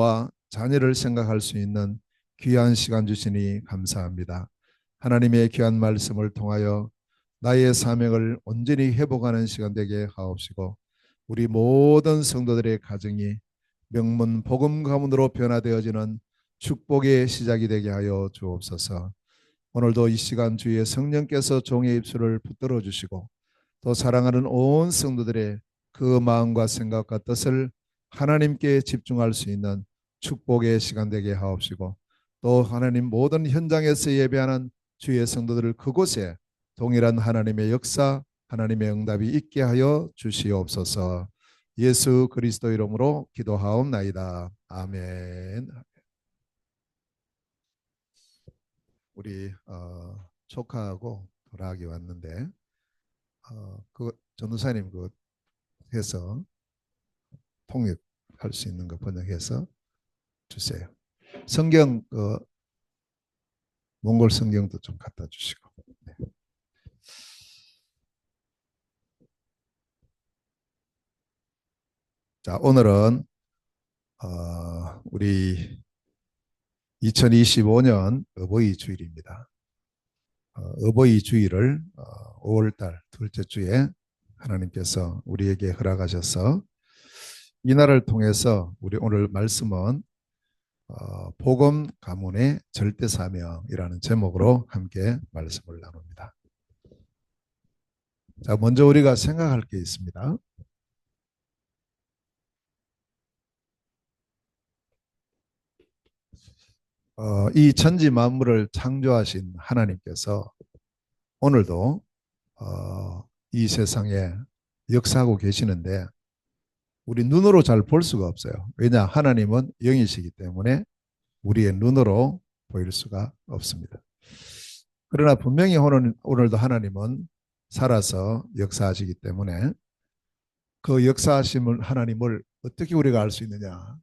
부모와 자녀를 생각할 수 있는 귀한 시간 주시니 감사합니다. 하나님의 귀한 말씀을 통하여 나의 사명을 온전히 회복하는 시간 되게 하옵시고 우리 모든 성도들의 가정이 명문 복음 가문으로 변화되어지는 축복의 시작이 되게 하여 주옵소서. 오늘도 이 시간 주의 성령께서 종의 입술을 붙들어 주시고 또 사랑하는 온 성도들의 그 마음과 생각과 뜻을 하나님께 집중할 수 있는 축복의 시간 되게 하옵시고 또 하나님 모든 현장에서 예배하는 주의 성도들을 그곳에 동일한 하나님의 역사, 하나님의 응답이 있게 하여 주시옵소서. 예수 그리스도 이름으로 기도하옵나이다. 아멘. 우리 조카하고 돌아가기 왔는데 그 전도사님 그 해서 통역할 수 있는 거 번역해서 주세요. 성경 몽골 성경도 좀 갖다 주시고. 네. 자, 오늘은 우리 2025년 어버이 주일입니다. 어버이 주일을 5월달 둘째 주에 하나님께서 우리에게 허락하셔서 이날을 통해서 우리 오늘 말씀은 복음 가문의 절대 사명이라는 제목으로 함께 말씀을 나눕니다. 자, 먼저 우리가 생각할 게 있습니다. 이 천지 만물을 창조하신 하나님께서 오늘도 이 세상에 역사하고 계시는데 우리 눈으로 잘 볼 수가 없어요. 왜냐? 하나님은 영이시기 때문에 우리의 눈으로 보일 수가 없습니다. 그러나 분명히 오늘도 하나님은 살아서 역사하시기 때문에 그 역사하심을 하나님을 어떻게 우리가 알 수 있느냐?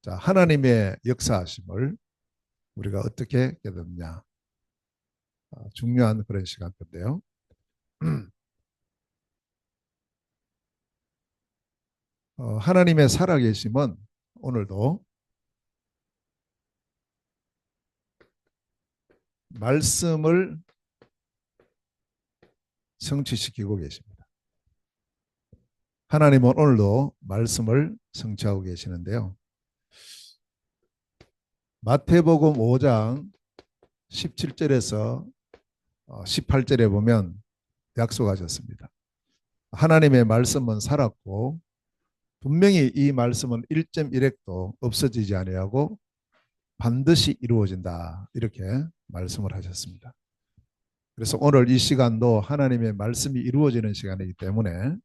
자, 하나님의 역사하심을 우리가 어떻게 깨닫느냐? 중요한 그런 시간인데요. 하나님의 살아계심은 오늘도 말씀을 성취시키고 계십니다. 하나님은 오늘도 말씀을 성취하고 계시는데요. 마태복음 5장 17절에서 18절에 보면 약속하셨습니다. 하나님의 말씀은 살았고 분명히 이 말씀은 1.1핵도 없어지지 아니하고 반드시 이루어진다. 이렇게 말씀을 하셨습니다. 그래서 오늘 이 시간도 하나님의 말씀이 이루어지는 시간이기 때문에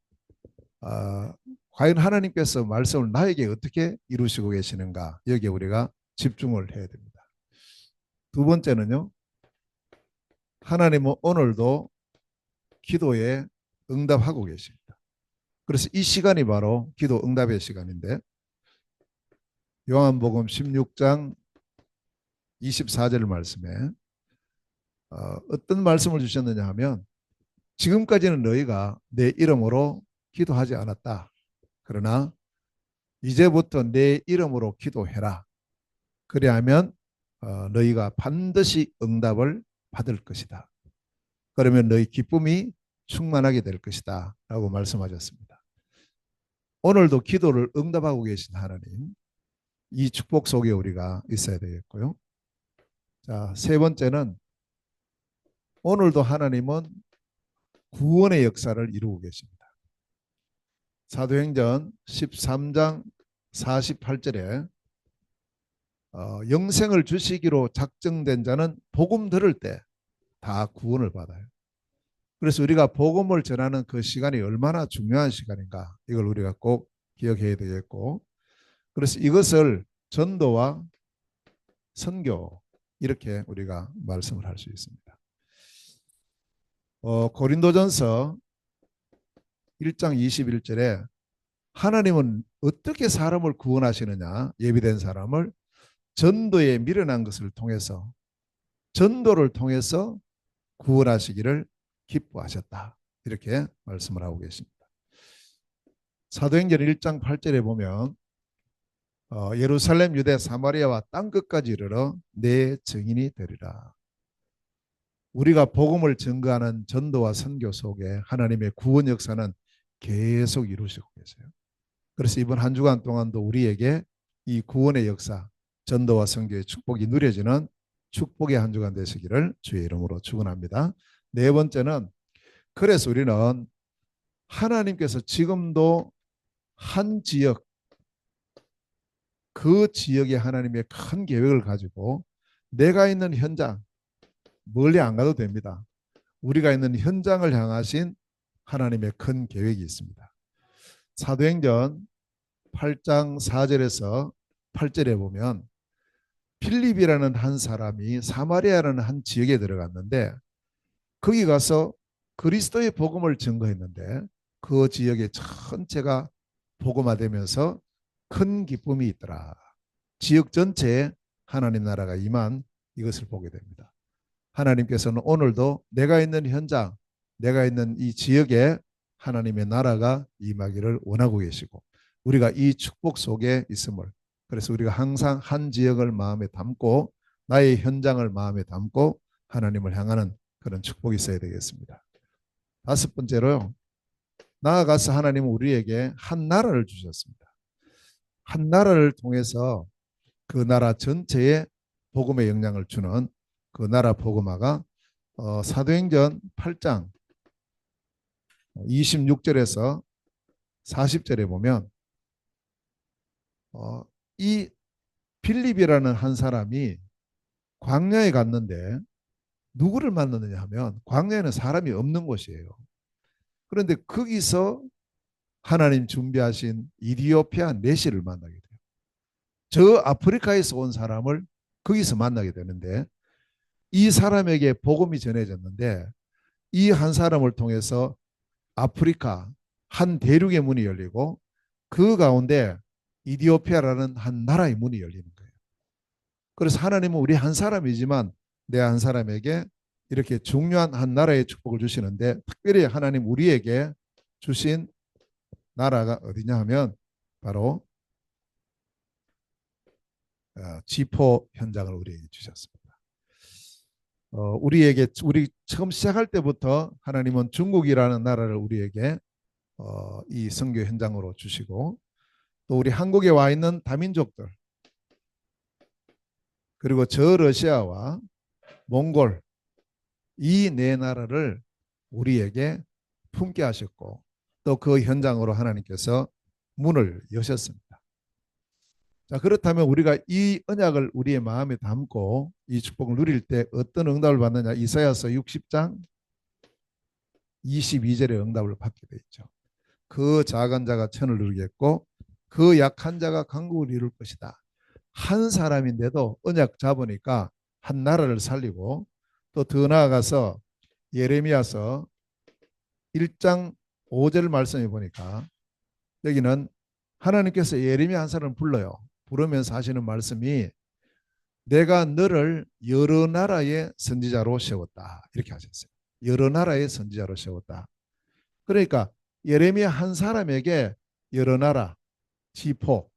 과연 하나님께서 말씀을 나에게 어떻게 이루시고 계시는가 여기에 우리가 집중을 해야 됩니다. 두 번째는요. 하나님은 오늘도 기도에 응답하고 계십니다. 그래서 이 시간이 바로 기도 응답의 시간인데 요한복음 16장 24절 말씀에 어떤 말씀을 주셨느냐 하면 지금까지는 너희가 내 이름으로 기도하지 않았다. 그러나 이제부터 내 이름으로 기도해라. 그리하면 너희가 반드시 응답을 받을 것이다. 그러면 너희 기쁨이 충만하게 될 것이다. 라고 말씀하셨습니다. 오늘도 기도를 응답하고 계신 하나님, 이 축복 속에 우리가 있어야 되겠고요. 자, 세 번째는 오늘도 하나님은 구원의 역사를 이루고 계십니다. 사도행전 13장 48절에 영생을 주시기로 작정된 자는 복음 들을 때 다 구원을 받아요. 그래서 우리가 복음을 전하는 그 시간이 얼마나 중요한 시간인가 이걸 우리가 꼭 기억해야 되겠고 그래서 이것을 전도와 선교 이렇게 우리가 말씀을 할 수 있습니다. 고린도전서 1장 21절에 하나님은 어떻게 사람을 구원하시느냐 예비된 사람을 전도에 미련한 것을 통해서 전도를 통해서 구원하시기를 기뻐하셨다. 이렇게 말씀을 하고 계십니다. 사도행전 1장 8절에 보면 예루살렘, 유대, 사마리아와 땅끝까지 이르러 내 증인이 되리라. 우리가 복음을 증거하는 전도와 선교 속에 하나님의 구원 역사는 계속 이루시고 계세요. 그래서 이번 한 주간 동안도 우리에게 이 구원의 역사, 전도와 선교의 축복이 누려지는 축복의 한 주간 되시기를 주의 이름으로 축원합니다. 네 번째는, 그래서 우리는 하나님께서 지금도 한 지역, 그 지역에 하나님의 큰 계획을 가지고 내가 있는 현장, 멀리 안 가도 됩니다. 우리가 있는 현장을 향하신 하나님의 큰 계획이 있습니다. 사도행전 8장 4절에서 8절에 보면 필립이라는 한 사람이 사마리아라는 한 지역에 들어갔는데 거기 가서 그리스도의 복음을 증거했는데 그 지역의 전체가 복음화되면서 큰 기쁨이 있더라. 지역 전체에 하나님 나라가 임한 이것을 보게 됩니다. 하나님께서는 오늘도 내가 있는 현장, 내가 있는 이 지역에 하나님의 나라가 임하기를 원하고 계시고 우리가 이 축복 속에 있음을, 그래서 우리가 항상 한 지역을 마음에 담고 나의 현장을 마음에 담고 하나님을 향하는 그런 축복이 있어야 되겠습니다. 다섯 번째로요. 나아가서 하나님은 우리에게 한 나라를 주셨습니다. 한 나라를 통해서 그 나라 전체에 복음의 영향을 주는 그 나라 복음화가 사도행전 8장 26절에서 40절에 보면 이 빌립이라는 한 사람이 광야에 갔는데 누구를 만났느냐 하면 광야에는 사람이 없는 곳이에요. 그런데 거기서 하나님 준비하신 이디오피아 내시를 만나게 돼요. 저 아프리카에서 온 사람을 거기서 만나게 되는데 이 사람에게 복음이 전해졌는데 이 한 사람을 통해서 아프리카 한 대륙의 문이 열리고 그 가운데 이디오피아라는 한 나라의 문이 열리는 거예요. 그래서 하나님은 우리 한 사람이지만 내 한 사람에게 이렇게 중요한 한 나라의 축복을 주시는데 특별히 하나님 우리에게 주신 나라가 어디냐 하면 바로 지포 현장을 우리에게 주셨습니다. 우리 처음 시작할 때부터 하나님은 중국이라는 나라를 우리에게 이 선교 현장으로 주시고 또 우리 한국에 와 있는 다민족들 그리고 저 러시아와 몽골 이 네 나라를 우리에게 품게 하셨고 또 그 현장으로 하나님께서 문을 여셨습니다. 자, 그렇다면 우리가 이 언약을 우리의 마음에 담고 이 축복을 누릴 때 어떤 응답을 받느냐? 이사야서 60장 22절의 응답을 받게 돼 있죠. 그 작은 자가 천을 이루겠고 그 약한 자가 강국을 이룰 것이다. 한 사람인데도 언약 잡으니까 한 나라를 살리고 또 더 나아가서 예레미야서 1장 5절 말씀해 보니까 여기는 하나님께서 예레미야 한 사람을 불러요. 부르면서 하시는 말씀이 내가 너를 여러 나라의 선지자로 세웠다. 이렇게 하셨어요. 여러 나라의 선지자로 세웠다. 그러니까 예레미야 한 사람에게 여러 나라, 지포,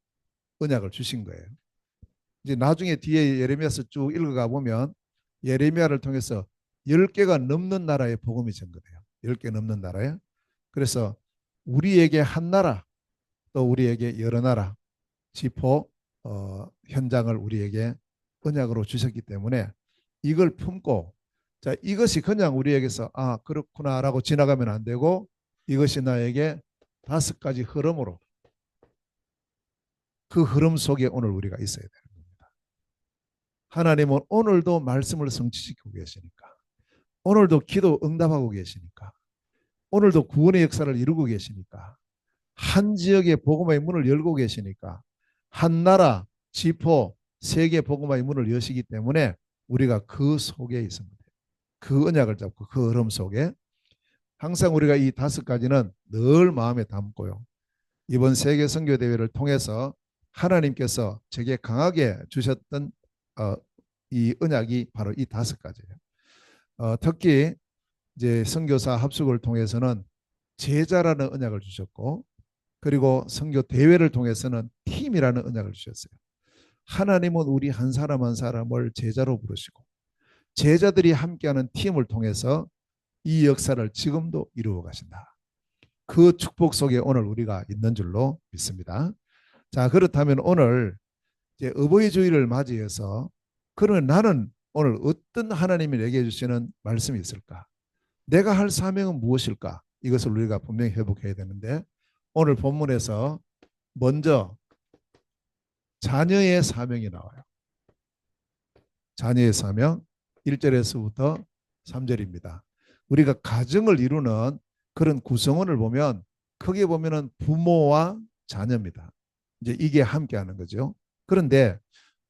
언약을 주신 거예요. 이제 나중에 뒤에 예레미야서 쭉 읽어가 보면 예레미야를 통해서 10개가 넘는 나라의 복음이 전거돼요. 10개 넘는 나라에. 그래서 우리에게 한 나라, 또 우리에게 여러 나라, 지포, 현장을 우리에게 언약으로 주셨기 때문에 이걸 품고 자 이것이 그냥 우리에게서 아 그렇구나라고 지나가면 안 되고 이것이 나에게 5가지 흐름으로 그 흐름 속에 오늘 우리가 있어야 되는 겁니다. 하나님은 오늘도 말씀을 성취시키고 계시니까 오늘도 기도 응답하고 계시니까 오늘도 구원의 역사를 이루고 계시니까 한 지역의 복음의 문을 열고 계시니까 한 나라, 지포, 세계 복음의 문을 여시기 때문에 우리가 그 속에 있습니다. 그 언약을 잡고 그 흐름 속에 항상 우리가 이 5가지는 늘 마음에 담고요. 이번 세계 선교 대회를 통해서 하나님께서 제게 강하게 주셨던 이 언약이 바로 이 5가지예요. 특히 이제 선교사 합숙을 통해서는 제자라는 언약을 주셨고 그리고 선교 대회를 통해서는 팀이라는 언약을 주셨어요. 하나님은 우리 한 사람 한 사람을 제자로 부르시고 제자들이 함께하는 팀을 통해서 이 역사를 지금도 이루어 가신다. 그 축복 속에 오늘 우리가 있는 줄로 믿습니다. 자, 그렇다면 오늘 이제 어버이 주일을 맞이해서 그러면 나는 오늘 어떤 하나님이 내게 주시는 말씀이 있을까? 내가 할 사명은 무엇일까? 이것을 우리가 분명히 회복해야 되는데 오늘 본문에서 먼저 자녀의 사명이 나와요. 자녀의 사명 1절에서부터 3절입니다. 우리가 가정을 이루는 그런 구성원을 보면 크게 보면은 부모와 자녀입니다. 이제 이게 함께하는 거죠. 그런데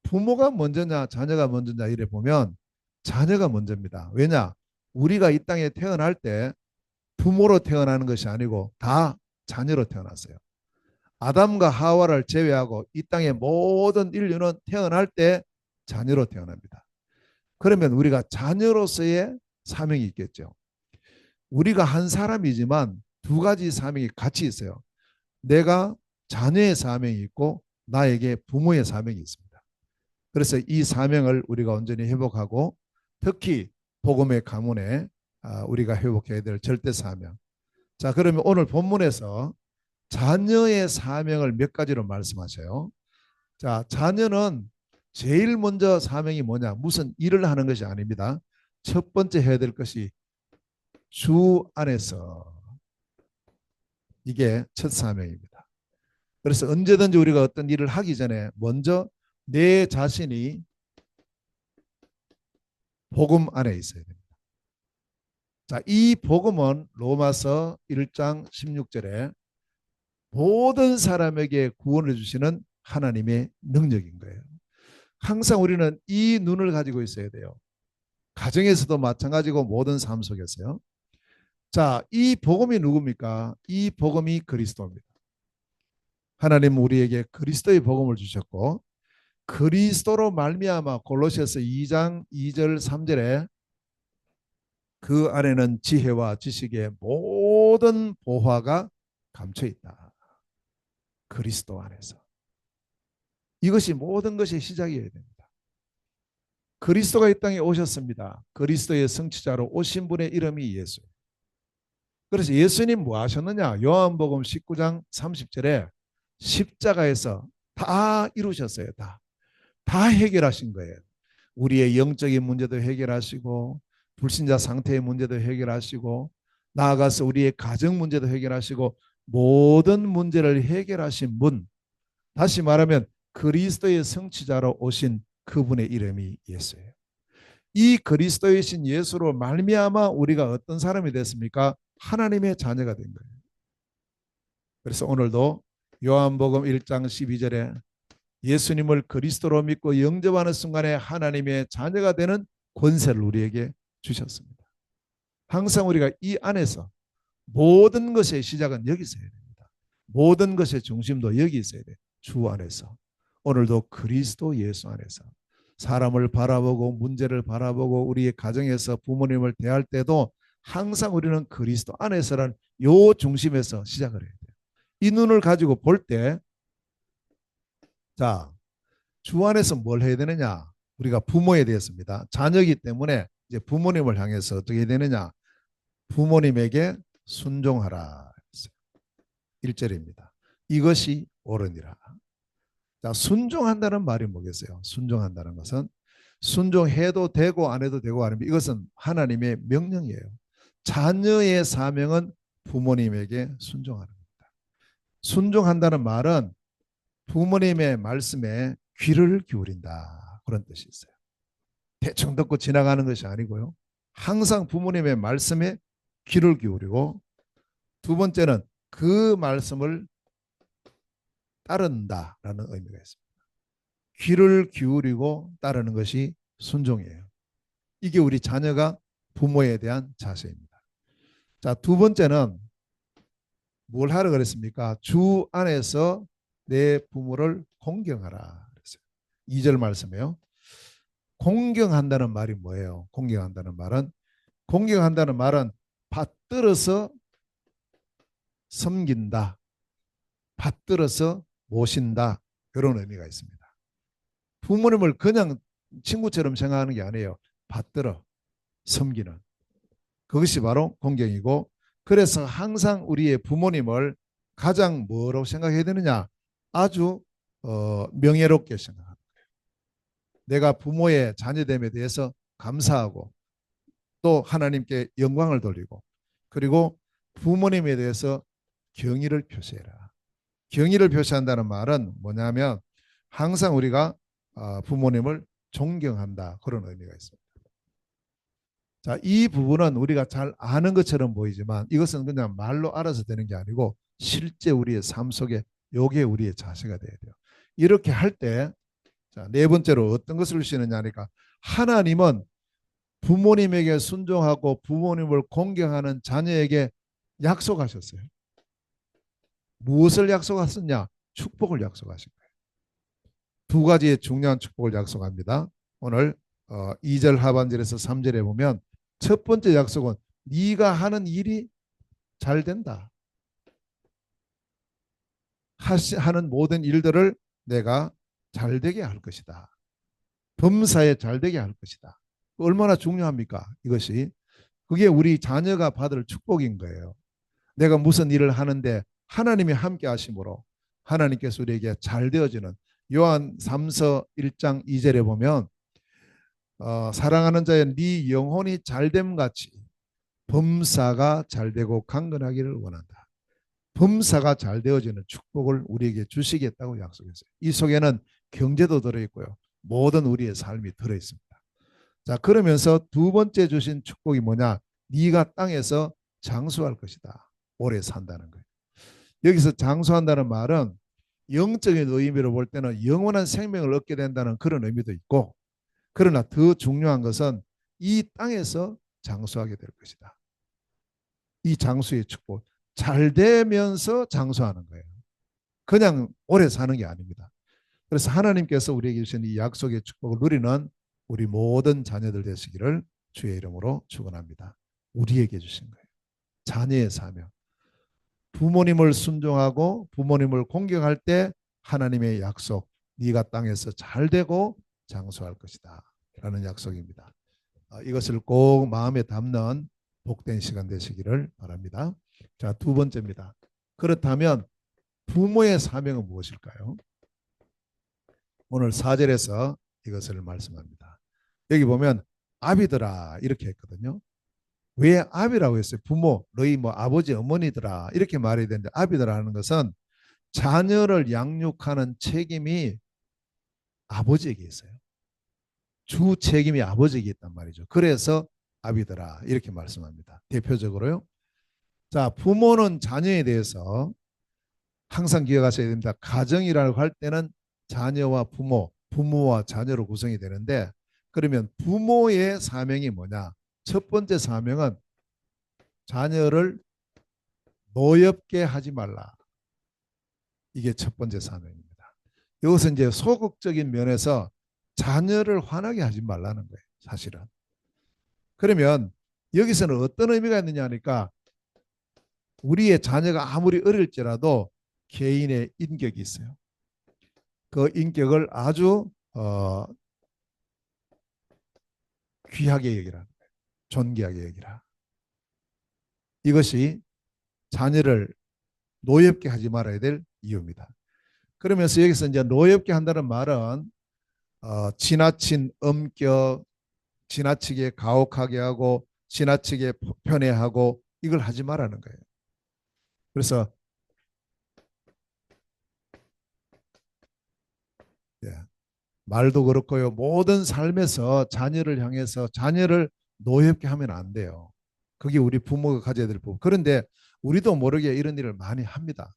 부모가 먼저냐 자녀가 먼저냐 이래 보면 자녀가 먼저입니다. 왜냐? 우리가 이 땅에 태어날 때 부모로 태어나는 것이 아니고 다 자녀로 태어났어요. 아담과 하와를 제외하고 이 땅의 모든 인류는 태어날 때 자녀로 태어납니다. 그러면 우리가 자녀로서의 사명이 있겠죠. 우리가 한 사람이지만 두 가지 사명이 같이 있어요. 내가 자녀의 사명이 있고 나에게 부모의 사명이 있습니다. 그래서 이 사명을 우리가 온전히 회복하고 특히 복음의 가문에 우리가 회복해야 될 절대 사명. 자, 그러면 오늘 본문에서 자녀의 사명을 몇 가지로 말씀하셔요. 자, 자녀는 제일 먼저 사명이 뭐냐? 무슨 일을 하는 것이 아닙니다. 첫 번째 해야 될 것이 주 안에서 이게 첫 사명입니다. 그래서 언제든지 우리가 어떤 일을 하기 전에 먼저 내 자신이 복음 안에 있어야 됩니다. 자, 이 복음은 로마서 1장 16절에 모든 사람에게 구원을 주시는 하나님의 능력인 거예요. 항상 우리는 이 눈을 가지고 있어야 돼요. 가정에서도 마찬가지고 모든 삶 속에서요. 자, 이 복음이 누굽니까? 이 복음이 그리스도입니다. 하나님은 우리에게 그리스도의 복음을 주셨고 그리스도로 말미암아 골로새서 2장 2절 3절에 그 안에는 지혜와 지식의 모든 보화가 감춰 있다. 그리스도 안에서. 이것이 모든 것의 시작이어야 됩니다. 그리스도가 이 땅에 오셨습니다. 그리스도의 성취자로 오신 분의 이름이 예수예요. 그래서 예수님 뭐 하셨느냐? 요한복음 19장 30절에 십자가에서 다 이루셨어요. 다 해결하신 거예요. 우리의 영적인 문제도 해결하시고 불신자 상태의 문제도 해결하시고 나아가서 우리의 가정 문제도 해결하시고 모든 문제를 해결하신 분, 다시 말하면 그리스도의 성취자로 오신 그분의 이름이 예수예요. 이 그리스도이신 예수로 말미암아 우리가 어떤 사람이 됐습니까? 하나님의 자녀가 된 거예요. 그래서 오늘도 요한복음 1장 12절에 예수님을 그리스도로 믿고 영접하는 순간에 하나님의 자녀가 되는 권세를 우리에게 주셨습니다. 항상 우리가 이 안에서 모든 것의 시작은 여기 있어야 됩니다. 모든 것의 중심도 여기 있어야 돼요. 주 안에서. 오늘도 그리스도 예수 안에서 사람을 바라보고 문제를 바라보고 우리의 가정에서 부모님을 대할 때도 항상 우리는 그리스도 안에서라는 요 중심에서 시작을 해야 돼요. 이 눈을 가지고 볼 때 자, 주 안에서 뭘 해야 되느냐? 우리가 부모에 대해서입니다. 자녀이기 때문에 이제 부모님을 향해서 어떻게 해야 되느냐? 부모님에게 순종하라. 1절입니다. 이것이 옳으니라. 자, 순종한다는 말이 뭐겠어요? 순종한다는 것은 순종해도 되고 안 해도 되고 아니면 이것은 하나님의 명령이에요. 자녀의 사명은 부모님에게 순종하는 겁니다. 순종한다는 말은 부모님의 말씀에 귀를 기울인다. 그런 뜻이 있어요. 대충 듣고 지나가는 것이 아니고요. 항상 부모님의 말씀에 귀를 기울이고 두 번째는 그 말씀을 따른다라는 의미가 있습니다. 귀를 기울이고 따르는 것이 순종이에요. 이게 우리 자녀가 부모에 대한 자세입니다. 자, 두 번째는 뭘 하라 그랬습니까? 주 안에서 내 부모를 공경하라 그랬어요. 2절 말씀이에요. 공경한다는 말이 뭐예요? 공경한다는 말은 받들어서 섬긴다. 받들어서 모신다. 그런 의미가 있습니다. 부모님을 그냥 친구처럼 생각하는 게 아니에요. 받들어 섬기는. 그것이 바로 공경이고, 그래서 항상 우리의 부모님을 가장 뭐라고 생각해야 되느냐? 아주 명예롭게 생각합니다. 내가 부모의 자녀됨에 대해서 감사하고 또 하나님께 영광을 돌리고, 그리고 부모님에 대해서 경의를 표시해라. 경의를 표시한다는 말은 뭐냐면 항상 우리가 부모님을 존경한다. 그런 의미가 있습니다. 자, 이 부분은 우리가 잘 아는 것처럼 보이지만 이것은 그냥 말로 알아서 되는 게 아니고 실제 우리의 삶 속에 요게 우리의 자세가 돼야 돼요. 이렇게 할 때, 자, 네 번째로 어떤 것을 주시느냐니까, 하나님은 부모님에게 순종하고 부모님을 공경하는 자녀에게 약속하셨어요. 무엇을 약속하셨냐? 축복을 약속하신 거예요. 두 가지의 중요한 축복을 약속합니다. 오늘 2절 하반절에서 3절에 보면 첫 번째 약속은 네가 하는 일이 잘 된다. 하는 모든 일들을 내가 잘 되게 할 것이다. 범사에 잘 되게 할 것이다. 얼마나 중요합니까? 이것이. 그게 우리 자녀가 받을 축복인 거예요. 내가 무슨 일을 하는데 하나님이 함께 하심으로 하나님께서 우리에게 잘 되어지는, 요한 3서 1장 2절에 보면 사랑하는 자의 네 영혼이 잘됨 같이 범사가 잘되고 강건하기를 원한다. 범사가 잘 되어지는 축복을 우리에게 주시겠다고 약속했어요. 이 속에는 경제도 들어있고요. 모든 우리의 삶이 들어있습니다. 자, 그러면서 두 번째 주신 축복이 뭐냐? 네가 땅에서 장수할 것이다. 오래 산다는 거예요. 여기서 장수한다는 말은 영적인 의미로 볼 때는 영원한 생명을 얻게 된다는 그런 의미도 있고, 그러나 더 중요한 것은 이 땅에서 장수하게 될 것이다. 이 장수의 축복. 잘 되면서 장수하는 거예요. 그냥 오래 사는 게 아닙니다. 그래서 하나님께서 우리에게 주신 이 약속의 축복을 누리는 우리 모든 자녀들 되시기를 주의 이름으로 축원합니다. 우리에게 주신 거예요. 자녀의 사명. 부모님을 순종하고 부모님을 공경할 때 하나님의 약속, 네가 땅에서 잘 되고 장수할 것이다 라는 약속입니다. 이것을 꼭 마음에 담는 복된 시간 되시기를 바랍니다. 자, 두 번째입니다. 그렇다면 부모의 사명은 무엇일까요? 오늘 4절에서 이것을 말씀합니다. 여기 보면 아비들아 이렇게 했거든요. 왜 아비라고 했어요? 부모, 너희 뭐 아버지, 어머니들아 이렇게 말해야 되는데, 아비들아 하는 것은 자녀를 양육하는 책임이 아버지에게 있어요. 주 책임이 아버지에게 있단 말이죠. 그래서 아비들아 이렇게 말씀합니다. 대표적으로요. 자, 부모는 자녀에 대해서 항상 기억하셔야 됩니다. 가정이라고 할 때는 자녀와 부모, 부모와 자녀로 구성이 되는데, 그러면 부모의 사명이 뭐냐? 첫 번째 사명은 자녀를 노엽게 하지 말라. 이게 첫 번째 사명입니다. 이것은 이제 소극적인 면에서 자녀를 화나게 하지 말라는 거예요. 사실은. 그러면 여기서는 어떤 의미가 있느냐 하니까, 우리의 자녀가 아무리 어릴지라도 개인의 인격이 있어요. 그 인격을 아주 귀하게 여기라. 존귀하게 여기라. 이것이 자녀를 노엽게 하지 말아야 될 이유입니다. 그러면서 여기서 이제 노엽게 한다는 말은 지나친 엄격, 지나치게 가혹하게 하고 지나치게 편애하고 이걸 하지 말라는 거예요. 그래서 예, 말도 그렇고요. 모든 삶에서 자녀를 향해서 자녀를 노엽게 하면 안 돼요. 그게 우리 부모가 가져야 될 부분. 그런데 우리도 모르게 이런 일을 많이 합니다.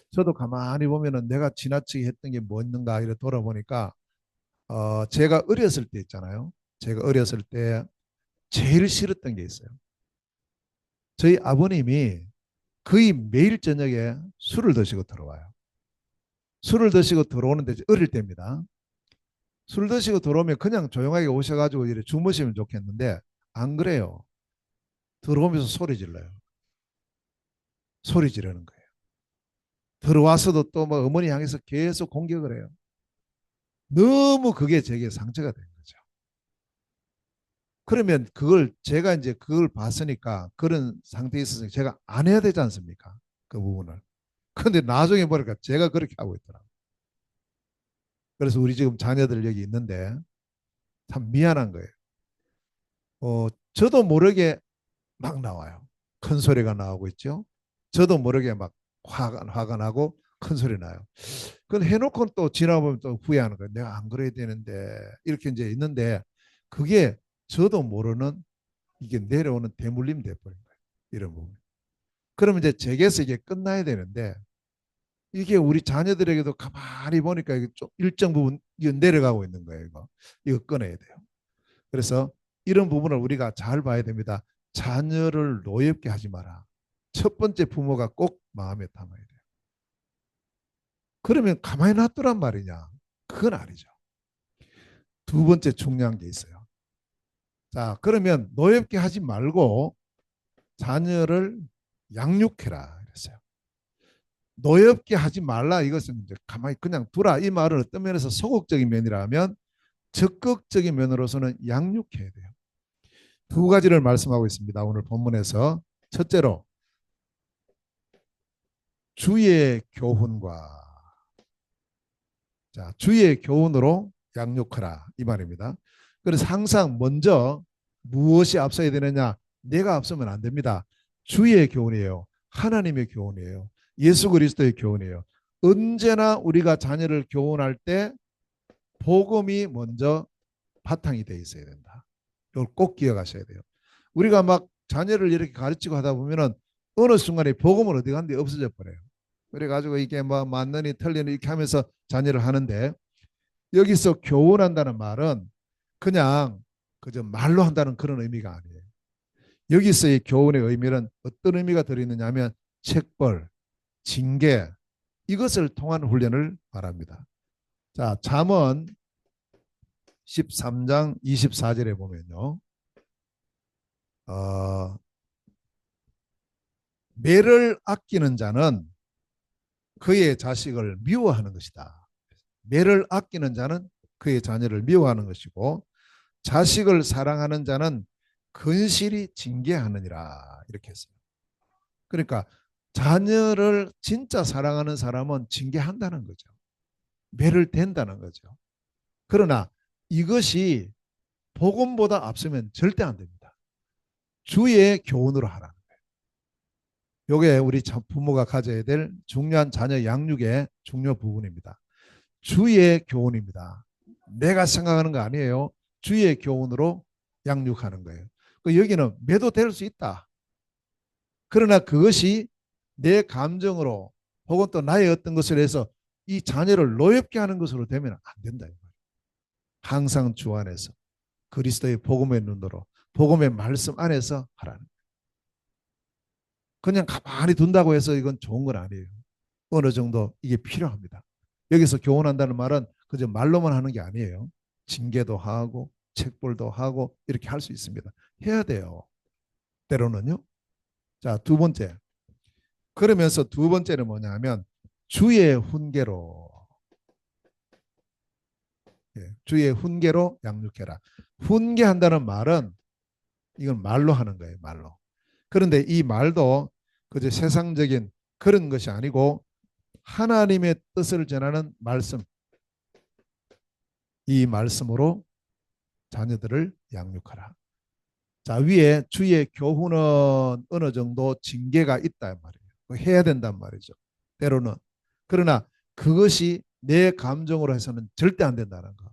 저도 가만히 보면은 내가 지나치게 했던 게 뭐였는가 이렇게 돌아보니까 제가 어렸을 때 있잖아요. 제가 어렸을 때 제일 싫었던 게 있어요. 저희 아버님이 거의 매일 저녁에 술을 드시고 들어와요. 술을 드시고 들어오는데 어릴 때입니다. 술 드시고 들어오면 그냥 조용하게 오셔가지고 이렇게 주무시면 좋겠는데 안 그래요. 들어오면서 소리 질러요. 소리 지르는 거예요. 들어와서도 또 뭐 어머니 향해서 계속 공격을 해요. 너무 그게 제게 상처가 된 거죠. 그러면 그걸 제가 이제 그걸 봤으니까 그런 상태에 있어서 제가 안 해야 되지 않습니까? 그 부분을. 근데 나중에 보니까 제가 그렇게 하고 있더라고요. 그래서 우리 지금 자녀들 여기 있는데 참 미안한 거예요. 저도 모르게 막 나와요. 큰 소리가 나오고 있죠. 저도 모르게 막 화가 나고 큰 소리 나요. 그건 해놓고 또 지나보면 또 후회하는 거예요. 내가 안 그래야 되는데 이렇게 이제 있는데 그게 저도 모르는 이게 내려오는 대물림 돼버린 거예요. 이런 부분. 그러면 이제 제게서 이게 끝나야 되는데 이게 우리 자녀들에게도 가만히 보니까 이게 좀 일정 부분 이거 내려가고 있는 거예요. 이거 꺼내야 돼요. 그래서 이런 부분을 우리가 잘 봐야 됩니다. 자녀를 노엽게 하지 마라. 첫 번째 부모가 꼭 마음에 담아야 돼요. 그러면 가만히 놔두란 말이냐? 그건 아니죠. 두 번째 중요한 게 있어요. 자, 그러면 노엽게 하지 말고 자녀를 양육해라 이랬어요. 노엽게 하지 말라 이것은 이제 가만히 그냥 두라 이 말은 어떤 면에서 소극적인 면이라면 적극적인 면으로서는 양육해야 돼요. 두 가지를 말씀하고 있습니다. 오늘 본문에서 첫째로 주의 교훈과 주의 교훈으로 양육하라 이 말입니다. 그래서 항상 먼저 무엇이 앞서야 되느냐? 내가 앞서면 안 됩니다. 주의 교훈이에요. 하나님의 교훈이에요. 예수 그리스도의 교훈이에요. 언제나 우리가 자녀를 교훈할 때 복음이 먼저 바탕이 돼 있어야 된다. 이걸 꼭 기억하셔야 돼요. 우리가 막 자녀를 이렇게 가르치고 하다 보면은 어느 순간에 복음은 어디 간데 없어져 버려요. 그래가지고 이게 뭐 맞느니 틀리니 이렇게 하면서 자녀를 하는데 여기서 교훈한다는 말은 그냥 그저 말로 한다는 그런 의미가 아니에요. 여기서의 교훈의 의미는 어떤 의미가 들어있느냐 하면 책벌, 징계 이것을 통한 훈련을 말합니다. 자, 잠언 13장 24절에 보면요. 매를 아끼는 자는 그의 자식을 미워하는 것이다. 매를 아끼는 자는 그의 자녀를 미워하는 것이고 자식을 사랑하는 자는 근실히 징계하느니라 이렇게 했어요. 그러니까 자녀를 진짜 사랑하는 사람은 징계한다는 거죠. 매를 댄다는 거죠. 그러나 이것이 복음보다 앞서면 절대 안 됩니다. 주의 교훈으로 하라는 거예요. 이게 우리 부모가 가져야 될 중요한 자녀 양육의 중요 부분입니다. 주의 교훈입니다. 내가 생각하는 거 아니에요. 주의 교훈으로 양육하는 거예요. 여기는 매도될 수 있다. 그러나 그것이 내 감정으로 혹은 또 나의 어떤 것을 해서 이 자녀를 노엽게 하는 것으로 되면 안 된다. 항상 주 안에서 그리스도의 복음의 눈으로 복음의 말씀 안에서 하라는 거예요. 그냥 가만히 둔다고 해서 이건 좋은 건 아니에요. 어느 정도 이게 필요합니다. 여기서 교훈한다는 말은 그저 말로만 하는 게 아니에요. 징계도 하고 책벌도 하고 이렇게 할 수 있습니다. 해야 돼요. 때로는요. 자, 두 번째. 그러면서 두 번째는 뭐냐 하면 주의 훈계로 주의 훈계로 양육해라. 훈계한다는 말은 이건 말로 하는 거예요. 말로. 그런데 이 말도 그저 세상적인 그런 것이 아니고 하나님의 뜻을 전하는 말씀. 이 말씀으로 자녀들을 양육하라. 자, 위에 주의 교훈은 어느 정도 징계가 있단 말이에요. 해야 된단 말이죠. 때로는. 그러나 그것이 내 감정으로 해서는 절대 안 된다는 거.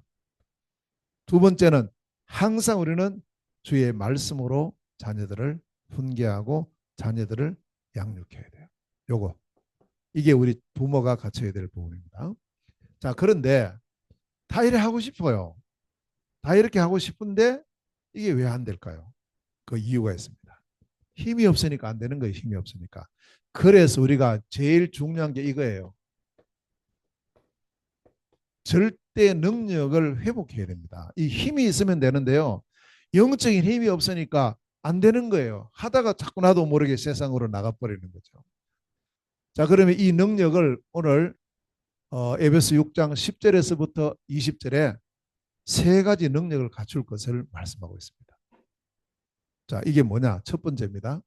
두 번째는 항상 우리는 주의 말씀으로 자녀들을 훈계하고 자녀들을 양육해야 돼요. 요거. 이게 우리 부모가 갖춰야 될 부분입니다. 자, 그런데 다 이렇게 하고 싶어요. 다 이렇게 하고 싶은데 이게 왜 안 될까요? 그 이유가 있습니다. 힘이 없으니까 안 되는 거예요. 힘이 없으니까. 그래서 우리가 제일 중요한 게 이거예요. 절대 능력을 회복해야 됩니다. 이 힘이 있으면 되는데요. 영적인 힘이 없으니까 안 되는 거예요. 하다가 자꾸 나도 모르게 세상으로 나가버리는 거죠. 자, 그러면 이 능력을 오늘 에베소 6장 10절에서부터 20절에 세 가지 능력을 갖출 것을 말씀하고 있습니다. 자, 이게 뭐냐? 첫 번째입니다.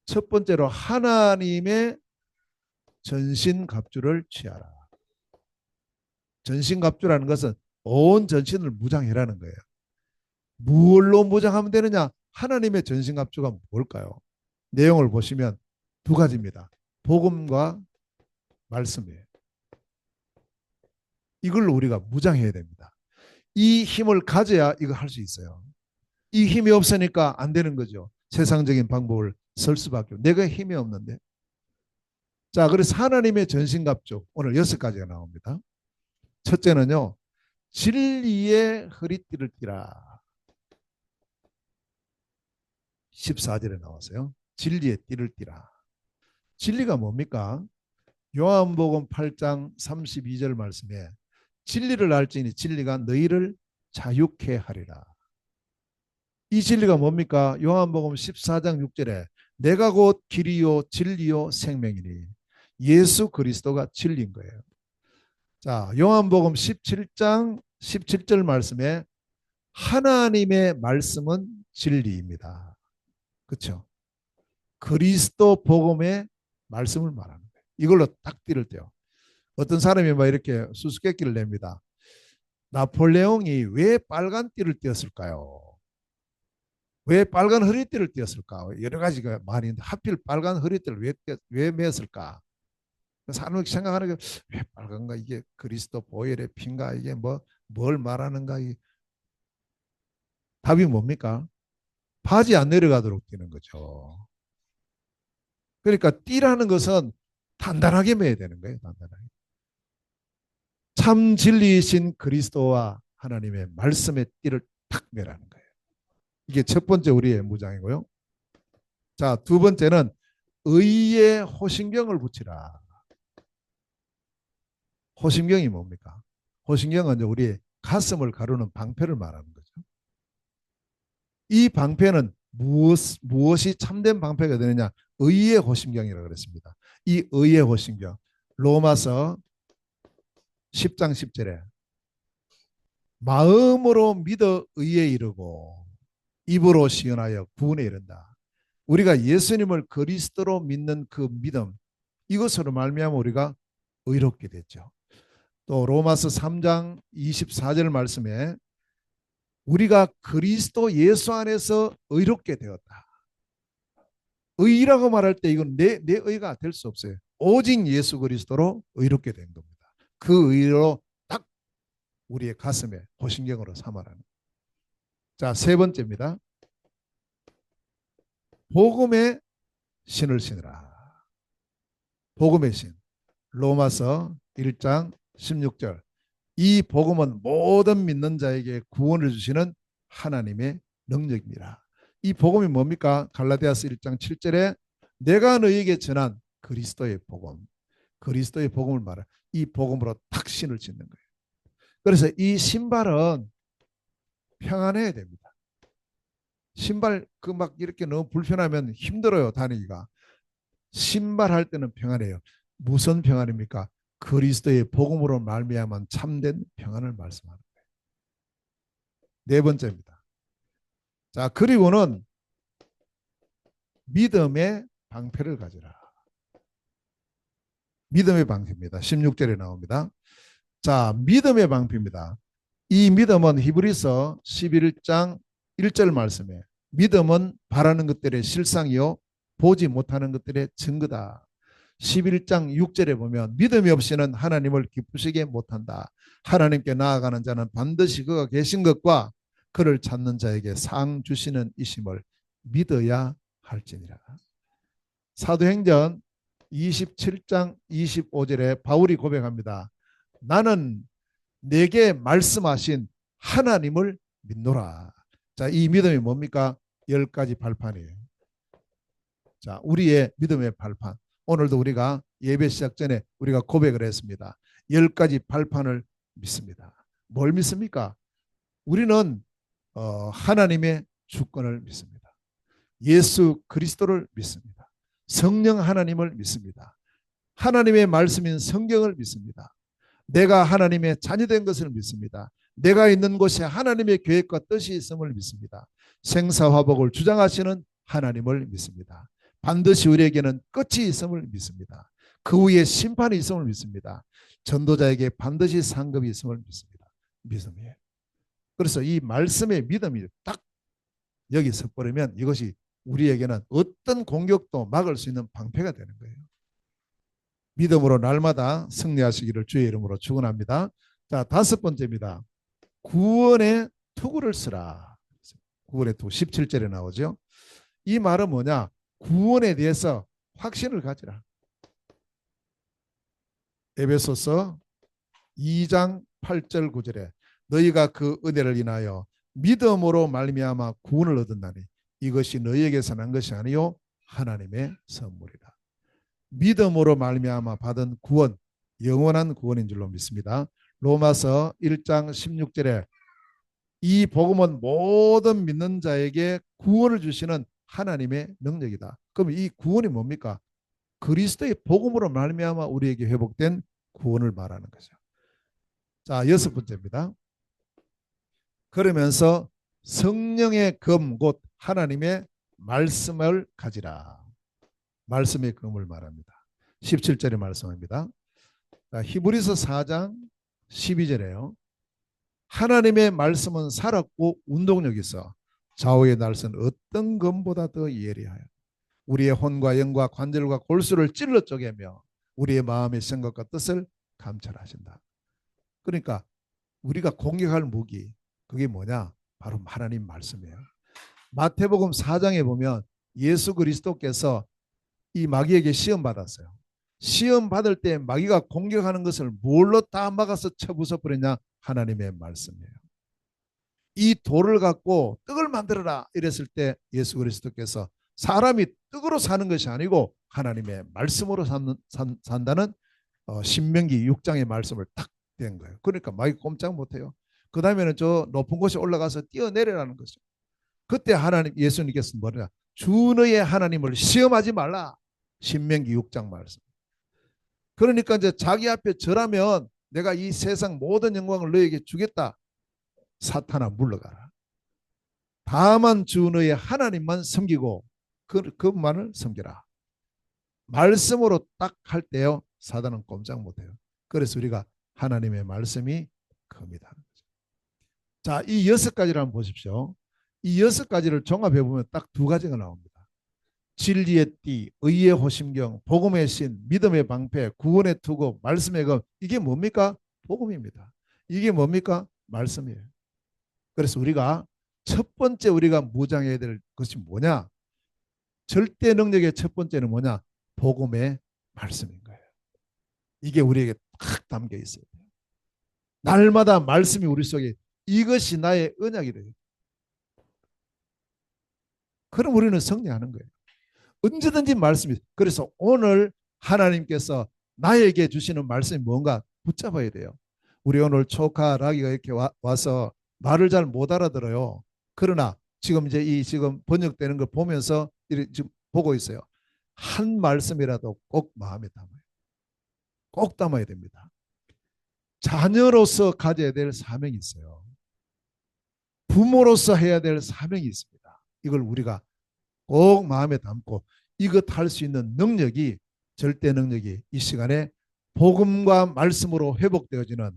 첫 번째로 하나님의 전신갑주를 취하라. 전신갑주라는 것은 온 전신을 무장해라는 거예요. 무엇로 무장하면 되느냐? 하나님의 전신갑주가 뭘까요? 내용을 보시면 두 가지입니다. 복음과 말씀이에요. 이걸로 우리가 무장해야 됩니다. 이 힘을 가져야 이거 할 수 있어요. 이 힘이 없으니까 안 되는 거죠. 세상적인 방법을 쓸 수밖에. 내가 힘이 없는데. 자, 그래서 하나님의 전신갑주 오늘 6가지가 나옵니다. 첫째는요. 진리의 허리띠를 띠라. 14절에 나왔어요. 진리의 띠를 띠라. 진리가 뭡니까? 요한복음 8장 32절 말씀에 진리를 알지니 진리가 너희를 자유케 하리라. 이 진리가 뭡니까? 요한복음 14장 6절에 내가 곧 길이요 진리요 생명이니 예수 그리스도가 진리인 거예요. 자, 요한복음 17장 17절 말씀에 하나님의 말씀은 진리입니다. 그렇죠? 그리스도 복음의 말씀을 말하는 거예요. 이걸로 딱 띠를 떼요. 어떤 사람이 막 이렇게 수수께끼를 냅니다. 나폴레옹이 왜 빨간 띠를 띄었을까요? 왜 빨간 허리띠를 띄었을까? 여러 가지가 많이 있는데 하필 빨간 허리띠를 왜 맸을까? 사람이 생각하는 게 왜 빨간가? 이게 그리스도 보혈의 피인가? 이게 뭘 말하는가? 답이 뭡니까? 바지 안 내려가도록 띄는 거죠. 그러니까 띠라는 것은 단단하게 매야 되는 거예요. 단단하게. 참 진리이신 그리스도와 하나님의 말씀의 띠를 탁 매라는 거예요. 이게 첫 번째 우리의 무장이고요. 자, 두 번째는 의의 호신경을 붙이라. 호신경이 뭡니까? 호신경은 이제 우리의 가슴을 가르는 방패를 말하는 거죠. 이 방패는 무엇이 참된 방패가 되느냐? 의의 호신경이라고 그랬습니다. 이 의의 호신경. 로마서 10장 10절에 마음으로 믿어 의에 이르고 입으로 시인하여 구원에 이른다. 우리가 예수님을 그리스도로 믿는 그 믿음, 이것으로 말미암아 우리가 의롭게 됐죠. 또 로마서 3장 24절 말씀에 우리가 그리스도 예수 안에서 의롭게 되었다. 의라고 말할 때 이건 내 의가 될 수 없어요. 오직 예수 그리스도로 의롭게 된 겁니다. 그 의로 딱 우리의 가슴에 호신경으로 삼아라는. 자, 세 번째입니다. 복음의 신을 신으라. 복음의 신. 로마서 1장 16절. 이 복음은 모든 믿는 자에게 구원을 주시는 하나님의 능력입니다. 이 복음이 뭡니까? 갈라디아서 1장 7절에 내가 너희에게 전한 그리스도의 복음. 그리스도의 복음을 말해. 이 복음으로 탁 신을 짓는 거예요. 그래서 이 신발은 평안해야 됩니다. 신발 막 이렇게 너무 불편하면 힘들어요, 다니기가. 신발 할 때는 평안해요. 무슨 평안입니까? 그리스도의 복음으로 말미암은 참된 평안을 말씀하는 거예요. 네 번째입니다. 자, 그리고는 믿음의 방패를 가지라. 믿음의 방패입니다. 16절에 나옵니다. 자, 믿음의 방패입니다. 이 믿음은 히브리서 11장 1절 말씀에 믿음은 바라는 것들의 실상이요 보지 못하는 것들의 증거다. 11장 6절에 보면 믿음이 없이는 하나님을 기쁘시게 못한다. 하나님께 나아가는 자는 반드시 그가 계신 것과 그를 찾는 자에게 상 주시는 이심을 믿어야 할지니라. 사도행전 27장 25절에 바울이 고백합니다. 나는 내게 말씀하신 하나님을 믿노라. 자, 이 믿음이 뭡니까? 10가지 발판이에요. 자, 우리의 믿음의 발판. 오늘도 우리가 예배 시작 전에 우리가 고백을 했습니다. 10가지 발판을 믿습니다. 뭘 믿습니까? 우리는 하나님의 주권을 믿습니다. 예수 그리스도를 믿습니다. 성령 하나님을 믿습니다. 하나님의 말씀인 성경을 믿습니다. 내가 하나님의 자녀된 것을 믿습니다. 내가 있는 곳에 하나님의 계획과 뜻이 있음을 믿습니다. 생사화복을 주장하시는 하나님을 믿습니다. 반드시 우리에게는 끝이 있음을 믿습니다. 그 후에 심판이 있음을 믿습니다. 전도자에게 반드시 상급이 있음을 믿습니다. 믿음이에요. 그래서 이 말씀의 믿음이 딱 여기 섞어버리면 이것이 우리에게는 어떤 공격도 막을 수 있는 방패가 되는 거예요. 믿음으로 날마다 승리하시기를 주의 이름으로 축원합니다. 자, 다섯 번째입니다. 구원의 투구를 쓰라. 구원의 투구 17절에 나오죠. 이 말은 뭐냐? 구원에 대해서 확신을 가지라. 에베소서 2장 8절 9절에 너희가 그 은혜를 인하여 믿음으로 말미암아 구원을 얻었나니 이것이 너희에게서 난 것이 아니요 하나님의 선물이라. 믿음으로 말미암아 받은 구원, 영원한 구원인 줄로 믿습니다. 로마서 1장 16절에 이 복음은 모든 믿는 자에게 구원을 주시는 하나님의 능력이다. 그럼 이 구원이 뭡니까? 그리스도의 복음으로 말미암아 우리에게 회복된 구원을 말하는 거죠. 자, 여섯 번째입니다. 그러면서 성령의 검 곧 하나님의 말씀을 가지라. 말씀의 검을 말합니다. 17절에 말씀합니다. 자, 히브리서 4장 12절에요. 하나님의 말씀은 살았고 운동력이 있어 좌우의 날선 어떤 검보다 더 예리하여 우리의 혼과 영과 관절과 골수를 찔러 쪼개며 우리의 마음의 생각과 뜻을 감찰하신다. 그러니까 우리가 공격할 무기 그게 뭐냐? 바로 하나님 말씀이에요. 마태복음 4장에 보면 예수 그리스도께서 이 마귀에게 시험 받았어요. 시험 받을 때 마귀가 공격하는 것을 뭘로 다 막아서 쳐부숴 버리냐? 하나님의 말씀이에요. 이 돌을 갖고 떡을 만들어라 이랬을 때 예수 그리스도께서 사람이 떡으로 사는 것이 아니고 하나님의 말씀으로 산다는 신명기 6장의 말씀을 딱 된 거예요. 그러니까 마귀 꼼짝 못해요. 그 다음에는 저 높은 곳에 올라가서 뛰어내려라는 거죠. 그때 하나님 예수님께서 뭐냐? 주 너의 하나님을 시험하지 말라. 신명기 6장 말씀. 그러니까 이제 자기 앞에 절하면 내가 이 세상 모든 영광을 너에게 주겠다. 사탄아 물러가라. 다만 주 너의 하나님만 섬기고 그만을 섬겨라. 말씀으로 딱 할 때요. 사단은 꼼짝 못해요. 그래서 우리가 하나님의 말씀이 겁니다. 자, 이 여섯 가지를 한번 보십시오. 이 여섯 가지를 종합해 보면 딱 두 가지가 나옵니다. 진리의 띠, 의의 호심경, 복음의 신, 믿음의 방패, 구원의 투구, 말씀의 검. 이게 뭡니까? 복음입니다. 이게 뭡니까? 말씀이에요. 그래서 우리가 첫 번째 우리가 무장해야 될 것이 뭐냐? 절대 능력의 첫 번째는 뭐냐? 복음의 말씀인 거예요. 이게 우리에게 딱 담겨 있어요. 날마다 말씀이 우리 속에 이것이 나의 언약이 돼요. 그럼 우리는 승리하는 거예요. 언제든지 말씀이. 그래서 오늘 하나님께서 나에게 주시는 말씀이 뭔가 붙잡아야 돼요. 우리 오늘 조카 라기가 이렇게 와서 말을 잘 못 알아들어요. 그러나 지금 이제 이 지금 번역되는 걸 보면서 지금 보고 있어요. 한 말씀이라도 꼭 마음에 담아요. 꼭 담아야 됩니다. 자녀로서 가져야 될 사명이 있어요. 부모로서 해야 될 사명이 있습니다. 이걸 우리가 꼭 마음에 담고 이것 할 수 있는 능력이 절대 능력이 이 시간에 복음과 말씀으로 회복되어지는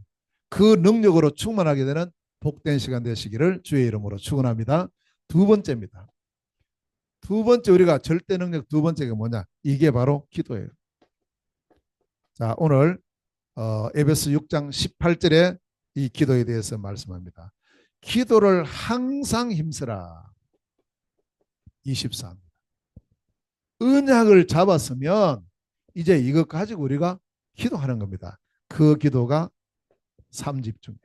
그 능력으로 충만하게 되는 복된 시간 되시기를 주의 이름으로 축원합니다. 두 번째입니다. 두 번째 우리가 절대 능력 두 번째가 뭐냐? 이게 바로 기도예요. 자, 오늘 에베소 6장 18절에 이 기도에 대해서 말씀합니다. 기도를 항상 힘쓰라. 24입니다. 언약을 잡았으면 이제 이것 가지고 우리가 기도하는 겁니다. 그 기도가 삼집중이에요.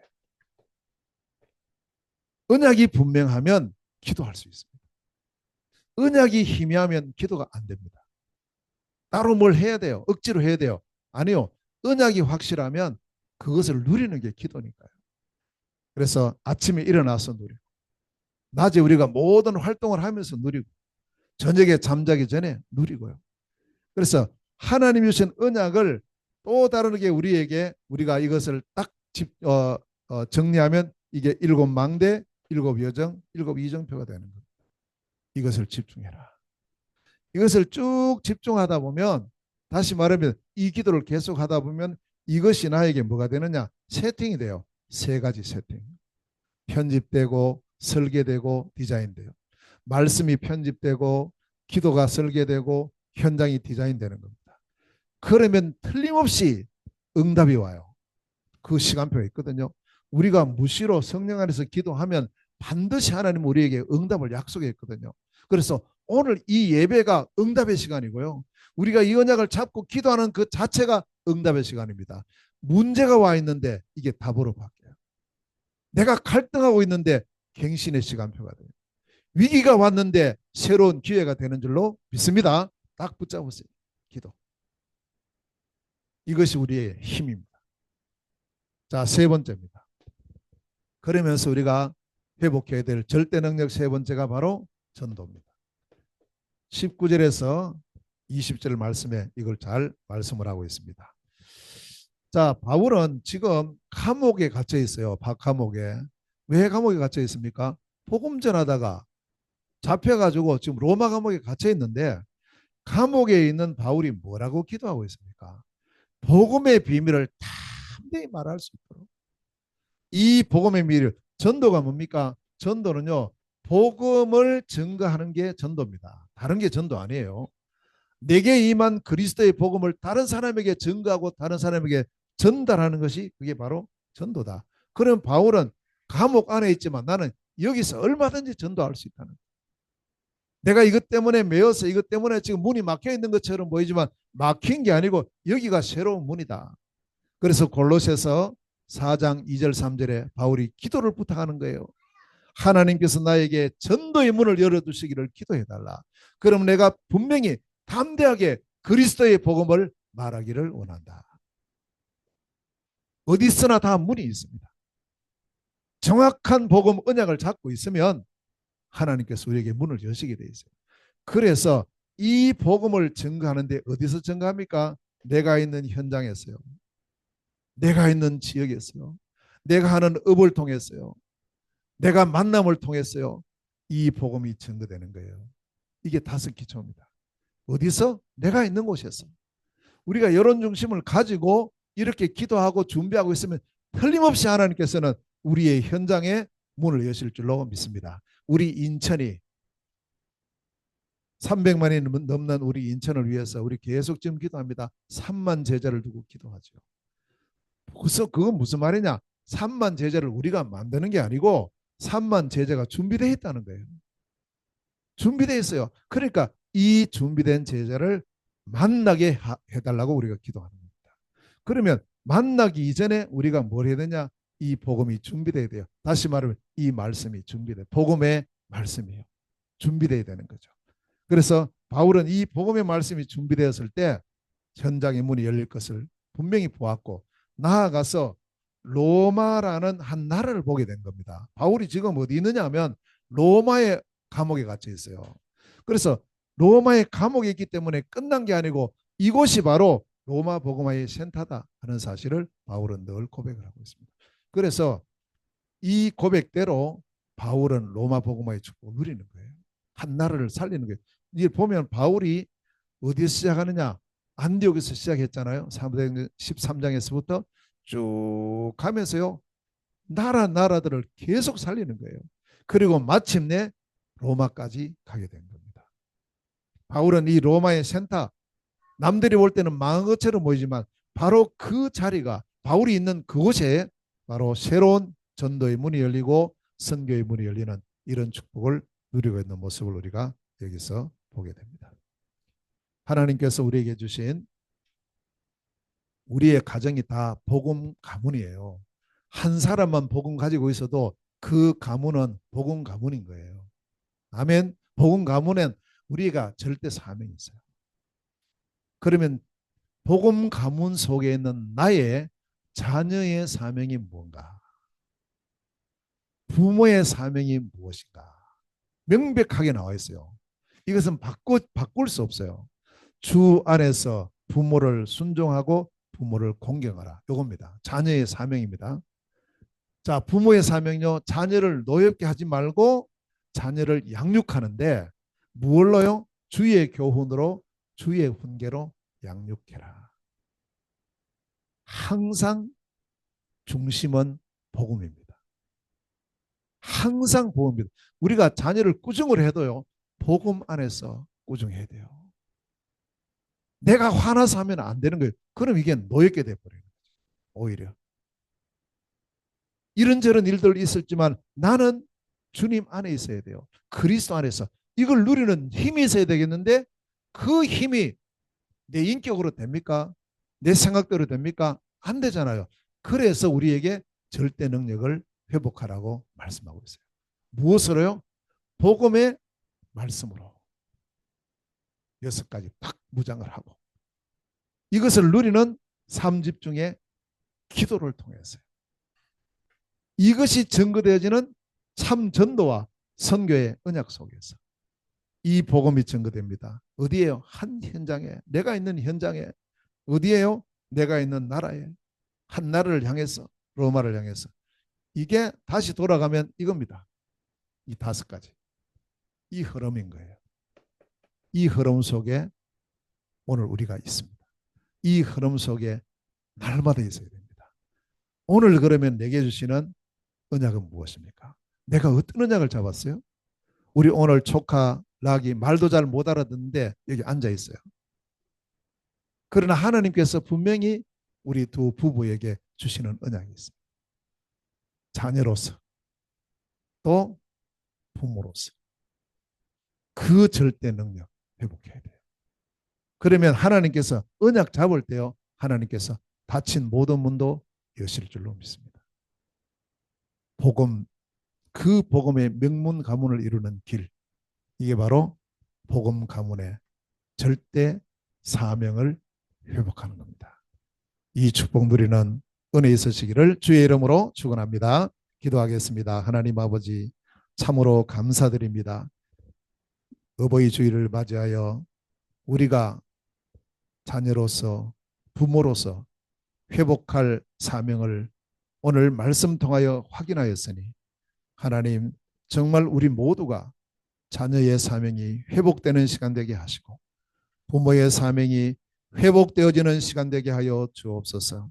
언약이 분명하면 기도할 수 있습니다. 언약이 희미하면 기도가 안 됩니다. 따로 뭘 해야 돼요? 억지로 해야 돼요? 아니요. 언약이 확실하면 그것을 누리는 게 기도니까요. 그래서 아침에 일어나서 누리고 낮에 우리가 모든 활동을 하면서 누리고 저녁에 잠자기 전에 누리고요. 그래서 하나님이 주신 언약을 또 다르게 우리에게 우리가 이것을 딱 정리하면 이게 일곱 망대, 일곱 여정, 일곱 이정표가 되는 겁니다. 이것을 집중해라. 이것을 쭉 집중하다 보면 다시 말하면 이 기도를 계속하다 보면 이것이 나에게 뭐가 되느냐? 세팅이 돼요. 세 가지 세팅. 편집되고 설계되고 디자인돼요. 말씀이 편집되고 기도가 설계되고 현장이 디자인되는 겁니다. 그러면 틀림없이 응답이 와요. 그 시간표가 있거든요. 우리가 무시로 성령 안에서 기도하면 반드시 하나님 우리에게 응답을 약속했거든요. 그래서 오늘 이 예배가 응답의 시간이고요. 우리가 이 언약을 잡고 기도하는 그 자체가 응답의 시간입니다. 문제가 와 있는데 이게 답으로 바뀌어요. 내가 갈등하고 있는데 갱신의 시간표가 돼요. 위기가 왔는데 새로운 기회가 되는 줄로 믿습니다. 딱 붙잡으세요. 기도. 이것이 우리의 힘입니다. 자, 세 번째입니다. 그러면서 우리가 회복해야 될 절대 능력 세 번째가 바로 전도입니다. 19절에서 20절 말씀에 이걸 잘 말씀을 하고 있습니다. 자, 바울은 지금 감옥에 갇혀 있어요. 감옥에. 왜 감옥에 갇혀 있습니까? 복음 전하다가 잡혀가지고 지금 로마 감옥에 갇혀 있는데 감옥에 있는 바울이 뭐라고 기도하고 있습니까? 복음의 비밀을 담대히 말할 수 있도록. 이 복음의 비밀, 전도가 뭡니까? 전도는요, 복음을 증거하는 게 전도입니다. 다른 게 전도 아니에요. 내게 임한 그리스도의 복음을 다른 사람에게 증거하고 다른 사람에게 전달하는 것이 그게 바로 전도다. 그럼 바울은 감옥 안에 있지만 나는 여기서 얼마든지 전도할 수 있다는 거예요. 내가 이것 때문에 매여서 이것 때문에 지금 문이 막혀 있는 것처럼 보이지만 막힌 게 아니고 여기가 새로운 문이다. 그래서 골로새서 4장 2절 3절에 바울이 기도를 부탁하는 거예요. 하나님께서 나에게 전도의 문을 열어두시기를 기도해달라. 그럼 내가 분명히 담대하게 그리스도의 복음을 말하기를 원한다. 어디서나 다 문이 있습니다. 정확한 복음 언약을 잡고 있으면 하나님께서 우리에게 문을 여시게 돼 있어요. 그래서 이 복음을 증거하는데 어디서 증거합니까? 내가 있는 현장에서요. 내가 있는 지역에서요. 내가 하는 업을 통해서요. 내가 만남을 통해서요. 이 복음이 증거되는 거예요. 이게 다섯 기초입니다. 어디서? 내가 있는 곳에서. 우리가 여론 중심을 가지고 이렇게 기도하고 준비하고 있으면 틀림없이 하나님께서는 우리의 현장에 문을 여실 줄로 믿습니다. 우리 인천이 300만이 넘는 우리 인천을 위해서 우리 계속 지금 기도합니다. 3만 제자를 두고 기도하죠. 그래서 그건 무슨 말이냐? 3만 제자를 우리가 만드는 게 아니고 3만 제자가 준비되어 있다는 거예요. 준비되어 있어요. 그러니까 이 준비된 제자를 만나게 해달라고 우리가 기도하는 겁니다. 그러면 만나기 이전에 우리가 뭘 해야 되냐? 이 복음이 준비돼야 돼요. 다시 말하면 이 말씀이 준비돼. 복음의 말씀이에요. 준비돼야 되는 거죠. 그래서 바울은 이 복음의 말씀이 준비되었을 때 현장의 문이 열릴 것을 분명히 보았고 나아가서 로마라는 한 나라를 보게 된 겁니다. 바울이 지금 어디 있느냐 하면 로마의 감옥에 갇혀 있어요. 그래서 로마의 감옥에 있기 때문에 끝난 게 아니고 이곳이 바로 로마 복음화의 센터다 하는 사실을 바울은 늘 고백을 하고 있습니다. 그래서 이 고백대로 바울은 로마 복음화의 축복을 누리는 거예요. 한 나라를 살리는 거예요. 이게 보면 바울이 어디서 시작하느냐? 안디옥에서 시작했잖아요. 13장에서부터 쭉 가면서요. 나라들을 계속 살리는 거예요. 그리고 마침내 로마까지 가게 된 겁니다. 바울은 이 로마의 센터, 남들이 볼 때는 망한 것처럼 보이지만 바로 그 자리가 바울이 있는 그곳에 바로 새로운 전도의 문이 열리고 선교의 문이 열리는 이런 축복을 누리고 있는 모습을 우리가 여기서 보게 됩니다. 하나님께서 우리에게 주신 우리의 가정이 다 복음 가문이에요. 한 사람만 복음 가지고 있어도 그 가문은 복음 가문인 거예요. 아멘. 복음 가문엔 우리가 절대 사명이 있어요. 그러면 복음 가문 속에 있는 나의 자녀의 사명이 뭔가? 부모의 사명이 무엇인가? 명백하게 나와 있어요. 이것은 바꿀 수 없어요. 주 안에서 부모를 순종하고 부모를 공경하라. 이겁니다. 자녀의 사명입니다. 자, 부모의 사명요. 자녀를 노엽게 하지 말고 자녀를 양육하는데 무엇로요? 주의 교훈으로 주의 훈계로 양육해라. 항상 중심은 복음입니다. 항상 복음입니다. 우리가 자녀를 꾸중을 해도요. 복음 안에서 꾸중해야 돼요. 내가 화나서 하면 안 되는 거예요. 그럼 이게 노엽게 돼버려요. 오히려. 이런저런 일들 있었지만 나는 주님 안에 있어야 돼요. 그리스도 안에서. 이걸 누리는 힘이 있어야 되겠는데 그 힘이 내 인격으로 됩니까? 내 생각대로 됩니까? 안 되잖아요. 그래서 우리에게 절대 능력을 회복하라고 말씀하고 있어요. 무엇으로요? 복음의 말씀으로. 6가지 딱 무장을 하고 이것을 누리는 삶 집중의 기도를 통해서요. 이것이 증거되어지는 참 전도와 선교의 언약 속에서 이 복음이 증거됩니다. 어디에요? 한 현장에, 내가 있는 현장에. 어디에요? 내가 있는 나라에. 한 나라를 향해서, 로마를 향해서. 이게 다시 돌아가면 이겁니다. 이 5가지. 이 흐름인 거예요. 이 흐름 속에 오늘 우리가 있습니다. 이 흐름 속에 날마다 있어야 됩니다. 오늘 그러면 내게 주시는 언약은 무엇입니까? 내가 어떤 언약을 잡았어요? 우리 오늘 조카 락이 말도 잘 못 알아듣는데 여기 앉아 있어요. 그러나 하나님께서 분명히 우리 두 부부에게 주시는 언약이 있습니다. 자녀로서 또 부모로서 그 절대 능력 회복해야 돼요. 그러면 하나님께서 언약 잡을 때요. 하나님께서 닫힌 모든 문도 여실 줄로 믿습니다. 복음, 그 복음의 명문 가문을 이루는 길. 이게 바로 복음 가문의 절대 사명을 회복하는 겁니다. 이 축복 누리는 은혜 있으시기를 주의 이름으로 축원합니다. 기도하겠습니다. 하나님 아버지 참으로 감사드립니다. 어버이 주일을 맞이하여 우리가 자녀로서 부모로서 회복할 사명을 오늘 말씀 통하여 확인하였으니 하나님 정말 우리 모두가 자녀의 사명이 회복되는 시간 되게 하시고 부모의 사명이 회복되어지는 시간 되게 하여 주옵소서.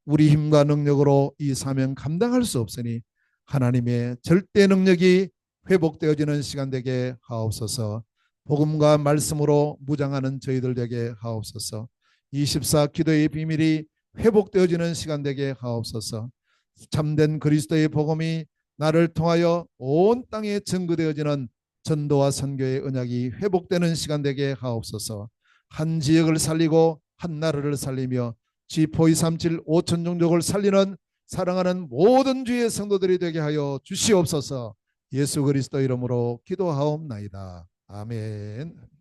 우리 힘과 능력으로 이 사명 감당할 수 없으니 하나님의 절대 능력이 회복되어지는 시간 되게 하옵소서. 복음과 말씀으로 무장하는 저희들 되게 하옵소서. 24 기도의 비밀이 회복되어지는 시간 되게 하옵소서. 참된 그리스도의 복음이 나를 통하여 온 땅에 증거되어지는 전도와 선교의 언약이 회복되는 시간 되게 하옵소서. 한 지역을 살리고 한 나라를 살리며 G4, 237, 5천 종족을 살리는 사랑하는 모든 주의 성도들이 되게 하여 주시옵소서. 예수 그리스도 이름으로 기도하옵나이다. 아멘.